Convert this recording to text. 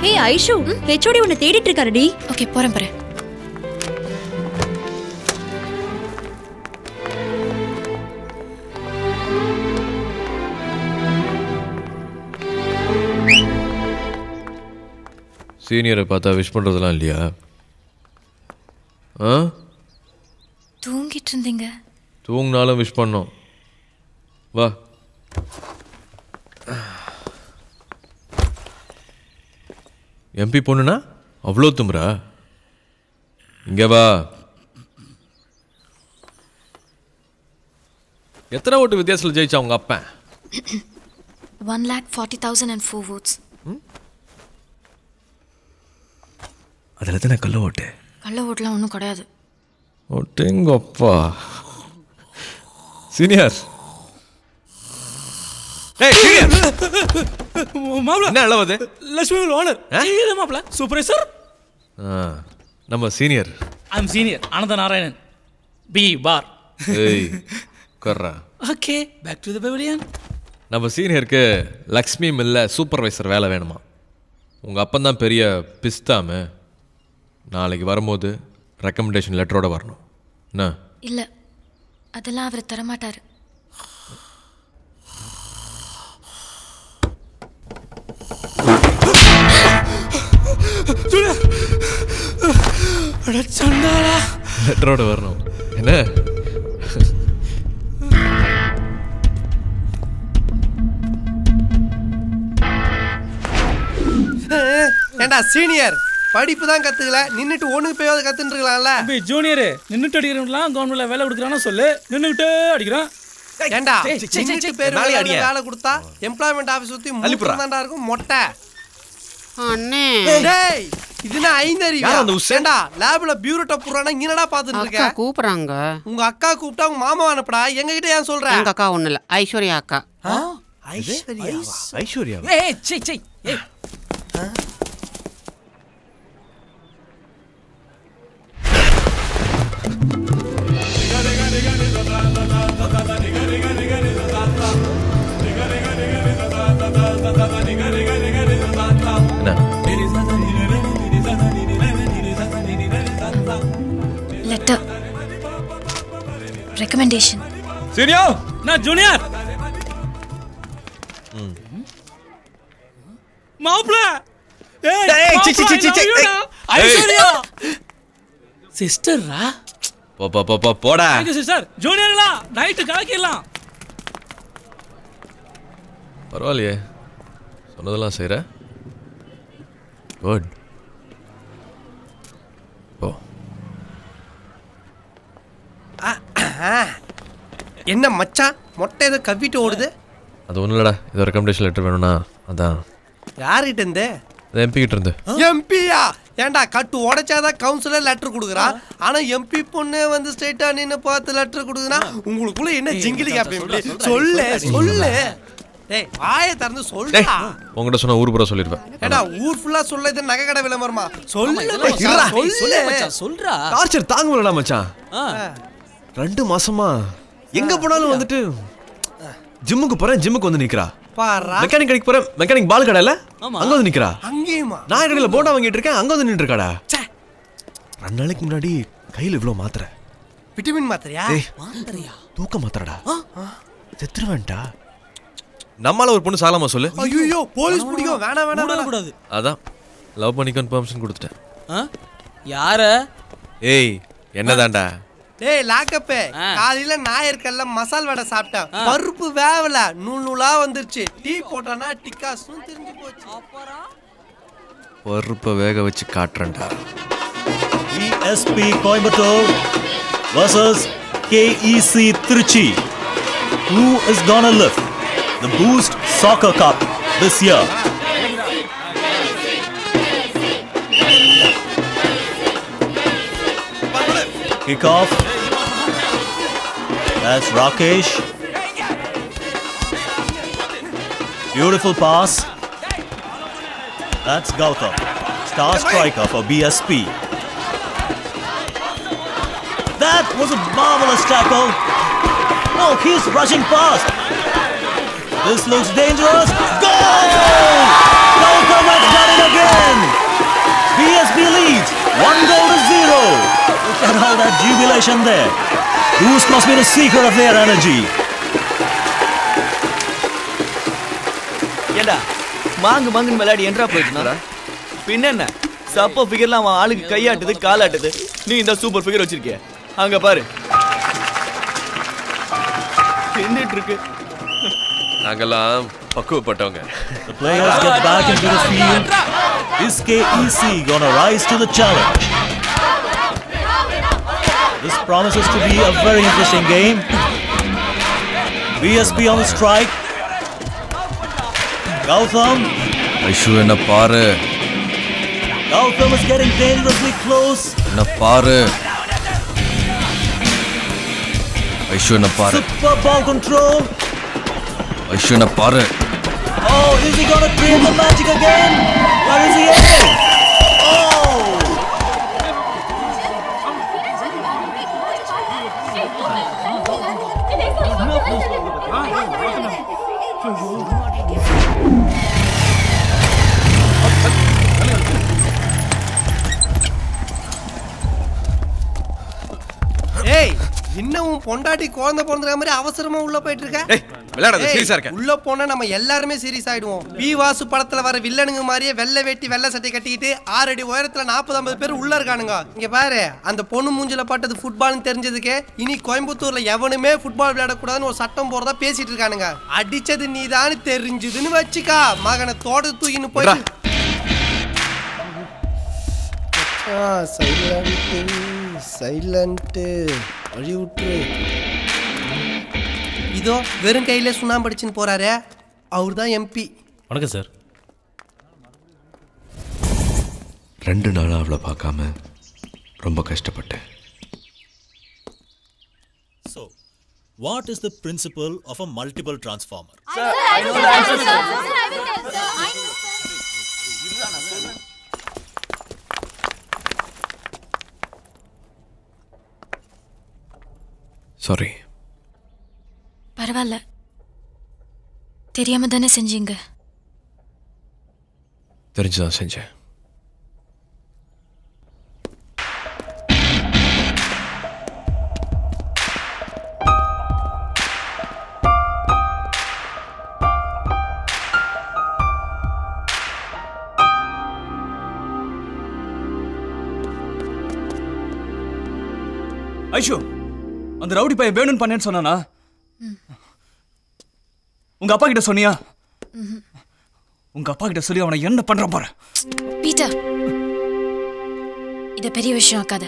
ஹே Aishu, HOD உன்னை தேடிட்டு இருக்காருடி. Okay போறேன் போறேன். சீனியரை பார்த்தா விஷ் பண்ணுறதுலாம் இல்லையா? ஆ, தூங்கிட்டு இருந்தீங்க. தூங்கினாலும் விஷ் பண்ணோம். வா. எம்பி பொண்ணுனா அவ்வளோ தும்புறா? இங்கே வா. எத்தனை ஓட்டு வித்தியாசத்தில் ஜெயிச்சா உங்க அப்பா? 1,40,004 votes. அதில் தானே கள்ள ஓட்டு? கள்ள ஓட்டுலாம் ஒன்றும் கிடையாது. ஓட்டுங்கப்பா. சீனியர் என்ன அளவது? லட்சுமி ஓனர் மாப்பிள சூப்பர்வைசர். நம்ம senior. I am senior Ananda Narayanan பி பார். ஏய் கர்ரா. Okay back to the pavilion. நம்ம சீனியருக்கு லக்ஷ்மி மில்ல சூப்பர்வைசர் வேலை வேணுமா? உங்கள் அப்பன் தான் பெரிய பிஸ்தாமு. நாளைக்கு வரும்போது ரெக்கமெண்டேஷன் லெட்டரோட வரணும். என்ன? இல்லை அதெல்லாம் அவர் தரமாட்டார். லெட்டரோட வரணும். என்ன? ஏண்டா சீனியர் படிப்பு தான் கத்துக்கல, நின்னுட்டு ஒண்ணுக்கு போய் கத்துட்டு இருக்கலாம்ல. ஜூனியர் நின்னுட்டு அடிக்கிறவங்களாம் கவர்மெண்ட்ல வேலை கொடுக்குறான்னு சொல்லு. நின்னுட்டு அடிக்கிறான். ஏண்டா நின்னுட்டு பேர் வேலை கொடுத்தா எம்ப்ளாய்மெண்ட் ஆபீஸ் சுத்தி மூணுதான்டா இருக்கும் மொட்டை. அண்ணே டேய் இதுனா ஐந்தரி. ஏண்டா லேப்ல பியூரோட்ட புறானா என்னடா பாத்துட்டு இருக்க? அக்கா கூப்பிடுறாங்க. உங்க அக்கா கூப்பிட்டா உங்க மாமா அனுப்புடா. எங்க கிட்ட ஏன் சொல்ற? எங்க அக்கா ஒண்ணு இல்ல, ஐஸ்வர்யா அக்கா. ஐஸ்வர்யா? ஏய் சீ சீ. ஏய் லெட்டர் ரெக்கமெண்டேஷன். சீனியர் நான் ஜூனியர். மாப்ள ஏய் சி சி சி சி ஐஸ்வர்யா சிஸ்டரா? போடா. சிஸ்டர் ஜூனியர்களா நைட்டு கலக்கிடலாம். பரவாயில்லையே, சொன்னதெல்லாம் செய்கிற. குட். ஓ என்ன மச்சான் மொட்டை ஏதோ கவ்விட்டு ஓடுது? அது ஒன்றும் இல்லடா, ஏதோ ரெக்கமெண்டேஷன் லெட்டர் வேணும்னா அதான். யார்கிட்ட இருந்து? எம்பி கிட்ட இருந்து. எம்பியா? ஏண்டா கட்டு உடைச்சாதான் கவுன்சிலர் லெட்டர் கொடுக்குறான். ஆனா எம்பி பொண்ணு வந்து ஸ்ட்ரைட்டா நின்று பார்த்து லெட்டர் கொடுக்குறா. உங்களுக்குள்ள என்ன ஜிங்கிலி கேப்பீங்க? சொல்லு சொல்லு. டேய் வாயை திறந்து சொல்லுடா. உங்ககிட்ட சொன்னா ஊர் பூரா சொல்லிடுவேன். ஏண்டா ஊர் ஃபுல்லா சொல்ல இது நகை கடை விளம்பரமா? சொல்லு சொல்லு மச்சான் சொல்றா. டார்ச்சர் தாங்க முடியல மச்சான். 2 மாசமா எங்க போனாலும் வந்துட்டு ஜிம்முக்கு போறேன், ஜிம்முக்கு வந்து நிக்கிறா. மெக்கானிக் கடைக்கு போறேன், மெக்கானிக் பால் கடையில அங்க வந்து நிக்கிறா. அங்கேயுமா? நான் கடையில போண்டா வாங்கிட்டு இருக்கேன், அங்க வந்து நின்று இருக்காடா. 2 நாளைக்கு முன்னாடி கையில இவ்வளவு மாத்திரை. விட்டமின் மாத்திரையா? மாத்திரையா? தூக்க மாத்திரடா. செத்துருவேன்டா. நம்மால ஒரு பொண்ணு சாலாமா சொல்லு. ஐயோ போலீஸ் பிடிக்கும். வேணாம் வேணாம் கூடாது. அதான் லவ் பண்ணிக்கன்னு பெர்மிஷன் கொடுத்துட்டேன். யார? ஏய் என்னதான்டா? டேய் லாக்கப்பே, காலையில நாயர்கல்ல மசால் வடை சாப்பிட்டேன். பருப்பு வேவல நூல் நூலா வந்துருச்சு. டீ போட்டானா டிக்காஸ்னு தெரிஞ்சு போச்சு. பருப்பை வேக வச்சு காட்டுறேன்டா. ESP Coimbatore versus KEC Trichy. Who is gonna lift the Boost Soccer Cup this year? Kick off. That's Rakesh. Beautiful pass. That's Gautam, star striker for BSP. That was a marvelous tackle. No, he's rushing past. This looks dangerous. Goal! Gautam has done it again. VSB leads 1-0. Look at all that jubilation there. Boost must be the secret of their energy. ஏண்டா மாங்குன்னு விளையாடி என்றா போயிட்டுனா பின்ன என்ன சப்ப ஃபிகர்லாம் அவன் ஆளுக்கு கையாட்டுது காலாட்டுது நீ இந்த சூப்பர் ஃபிகர் வச்சிருக்கிய அங்க பாரு தின்னுட்டு இருக்கு நாங்கெல்லாம் பக்குவப்பட்டவங்க. The players get back into the field. Is KEC gonna rise to the challenge? This promises to be a very interesting game. VSB on the strike. Gautam. Aishu என்ன பாரு. Gautam is getting dangerously close. என்ன பாரு. ஐஷு என்ன பாரு. Super ball control. Aishu என்ன பாரு. Oh, is he gonna create the magic again? Where is he aiming? Oh! ஏய் இன்னும் பொண்டாட்டி குழந்தை பிறந்துற மாதிரி அவசரமா உள்ள போயிட்டு இருக்க. ஏய் விளையாடாத சீரியஸா இருக்க. உள்ள போனா நம்ம எல்லாரும் சீரியஸ் ஆயிடுவோம். பி வாசு படத்துல வர வில்லனுங்க மாதிரியே வெள்ளை வேட்டி வெள்ளை சட்டை கட்டிக்கிட்டு 6 அடி உயரத்துல 40-50 பேர் உள்ள இருக்கானுங்க. இங்க பாரு அந்த பொண்ணு மூஞ்சில பட்டது ஃபுட்பால்னு தெரிஞ்சதுக்கு இனி கோயம்புத்தூர்ல எவனுமே ஃபுட்பால் விளையாடக்கூடாதுன்னு ஒரு சட்டம் போறதா பேசிட்டு இருக்கானுங்க. அடிச்சது நீதான்னு தெரிஞ்சதுன்னு வச்சுக்கா மகனை தோட தூக்கின்னு போய் சைலண்ட் வழி விட்டு இதோ வெறும் கையில சுண்ணாம்பு அடிச்சுன்னு போறாரு. அவர் தான் எம்பி. வணக்கம் சார். 2 நாளா அவளை பார்க்காம ரொம்ப கஷ்டப்பட்டேன். So, what is the principle of a multiple transformer? Sir, I know the answer, sir. Sir, I will tell, sir. I know, sir. Sorry. பரவாயில்ல, தெரியாம தானே செஞ்சீங்க. தெரிஞ்சுதான் செஞ்சேன். ஐஷு அந்த ரவுடி பையன் வேணும்னு பண்ணேன்னு சொன்னானா? உங்க அப்பா கிட்ட சொன்னியா? உங்க அப்பா கிட்ட சொல்லி அவனை என்ன பண்ற பாரு. பீட்டர், இத பெரிய விஷயம் ஆக்காத.